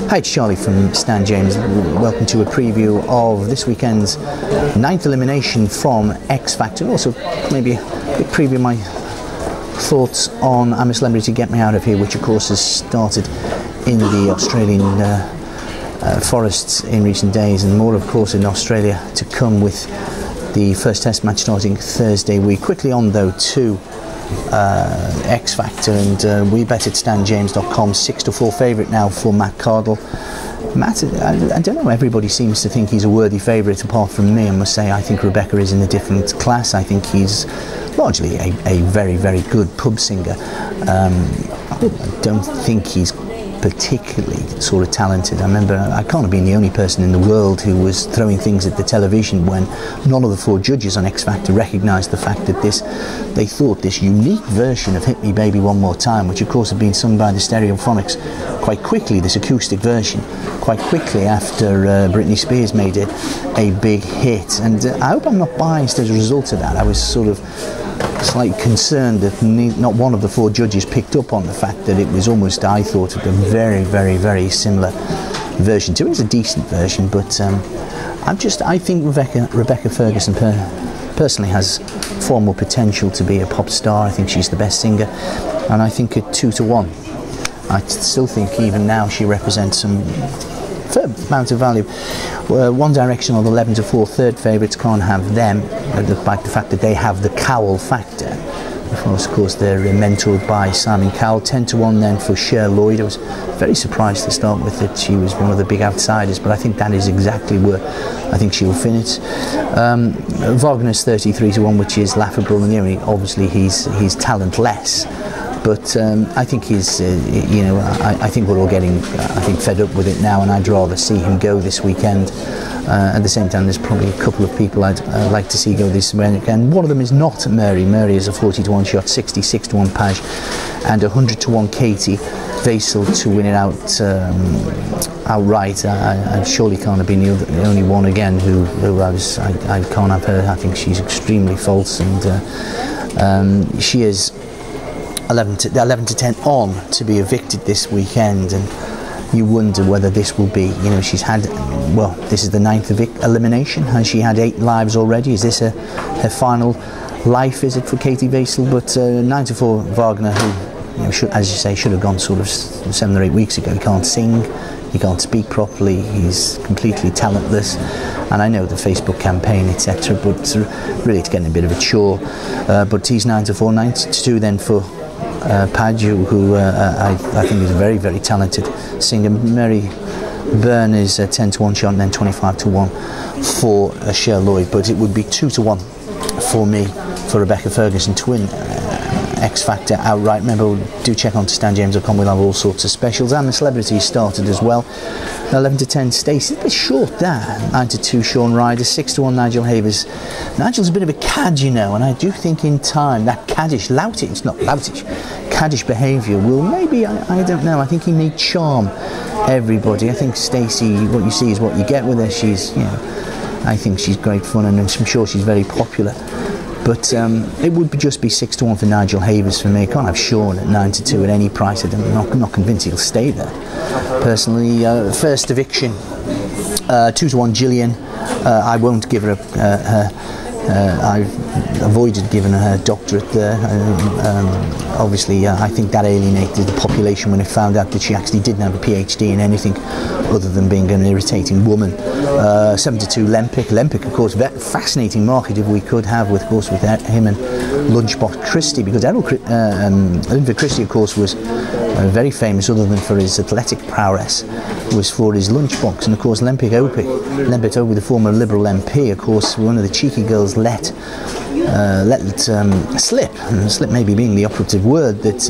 Hi, it's Charlie from Stan James. Welcome to a preview of this weekend's 9th elimination from X Factor. Also, maybe a quick preview of my thoughts on I'm a Celebrity, Get Me Out of Here, which of course has started in the Australian forests in recent days, and more of course in Australia to come, with the first test match starting Thursday week. Quickly on though to X Factor, and we bet at stanjames.com 6-4 favourite now for Matt Cardle. Matt, I don't know, everybody seems to think he's a worthy favourite apart from me. I must say, I think Rebecca is in a different class. I think he's largely a very, very good pub singer. I don't think he's particularly sort of talented. I remember, I can't have been the only person in the world who was throwing things at the television when none of the 4 judges on X Factor recognised the fact that they thought this unique version of Hit Me Baby One More Time, which of course had been sung by the Stereophonics quite quickly, this acoustic version, quite quickly after Britney Spears made it a big hit. And I hope I'm not biased as a result of that. I was sort of slightly concerned that not one of the 4 judges picked up on the fact that it was almost, I thought, a very, very, very similar version to it. It's a decent version, but I think Rebecca Ferguson personally has far more potential to be a pop star. I think she's the best singer, and I think at 2-1, I still think even now she represents some fair amount of value. One Direction or the 11-4 third favourites, can't have them, despite the fact that they have the Cowell factor. Of course, they're mentored by Simon Cowell. 10-1 then for Cher Lloyd. I was very surprised to start with that she was one of the big outsiders, but I think that is exactly where I think she'll finish. Wagner's 33-1, which is laughable, and obviously he's talentless. But I think he's, I think we're all getting, fed up with it now, and I'd rather see him go this weekend. At the same time, there's probably a couple of people I'd like to see go this weekend. One of them is not Mary. Mary is a 40-1 shot, 66-1 Page, and 100-1 Katie Vasil to win it outright. I surely can't have been the only one again who I can't have her. I think she's extremely false, and she is 11-10 on to be evicted this weekend, and you wonder whether this will be, she's had, well, this is the 9th elimination. Has she had 8 lives already? Is this her final life, is it, for Katie Vasil? But 9-4 Wagner, who, as you say, should have gone sort of 7 or 8 weeks ago. He can't sing, he can't speak properly, he's completely talentless. And I know the Facebook campaign, etc., but really it's getting a bit of a chore. But he's 9-4, 9-2 then for Page, who I think is a very, very talented singer. Mary Byrne is a 10-1 shot, and then 25-1 for Cher Lloyd. But it would be 2-1 for me for Rebecca Ferguson to win X Factor outright. Remember, do check on stanjames.com. We'll have all sorts of specials, and the celebrities started as well. 11-10 Stacey, a bit short there. 9-2 Sean Ryder, 6-1 Nigel Havers. Nigel's a bit of a cad, and I do think in time that caddish behaviour will maybe, I don't know, I think he may charm everybody. I think Stacey, what you see is what you get with her. She's, I think she's great fun, and I'm sure she's very popular. But it would just be 6-1 for Nigel Havers for me. I can't have Sean at 9-2 at any price. I'm not convinced he'll stay there. Personally, first eviction, 2-1 Gillian. I won't give her I've avoided giving her doctorate there. Obviously, I think that alienated the population when it found out that she actually didn't have a PhD in anything other than being an irritating woman. 7-2 Lempic, of course, fascinating market if we could have, with him and Lunchbox Christie, because Linford Christie, of course, was very famous, other than for his athletic prowess, was for his lunchbox. And of course Lembit Opie, the former Liberal MP, of course, one of the cheeky girls let slip maybe being the operative word, that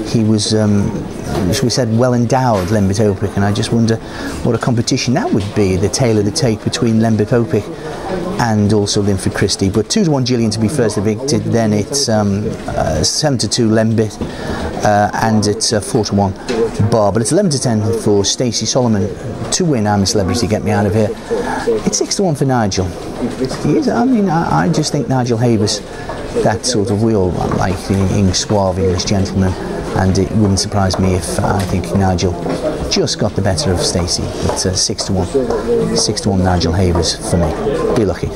he was, shall we say, well endowed, Lembit Opie. And I just wonder what a competition that would be, the tail of the tape between Lembit Opie and also Linford Christie. But 2-1 Gillian to be first evicted, then it's 7-2 Lembit, and it's 4-1 Bar. But it's 11-10 for Stacey Solomon to win I'm a Celebrity, Get Me Out of Here. It's 6-1 for Nigel. I just think Nigel Havers, that sort of, we all like the suave English gentleman, and it wouldn't surprise me if I think Nigel just got the better of Stacey. It's 6 to 1. 6 to 1 Nigel Havers for me. Be lucky.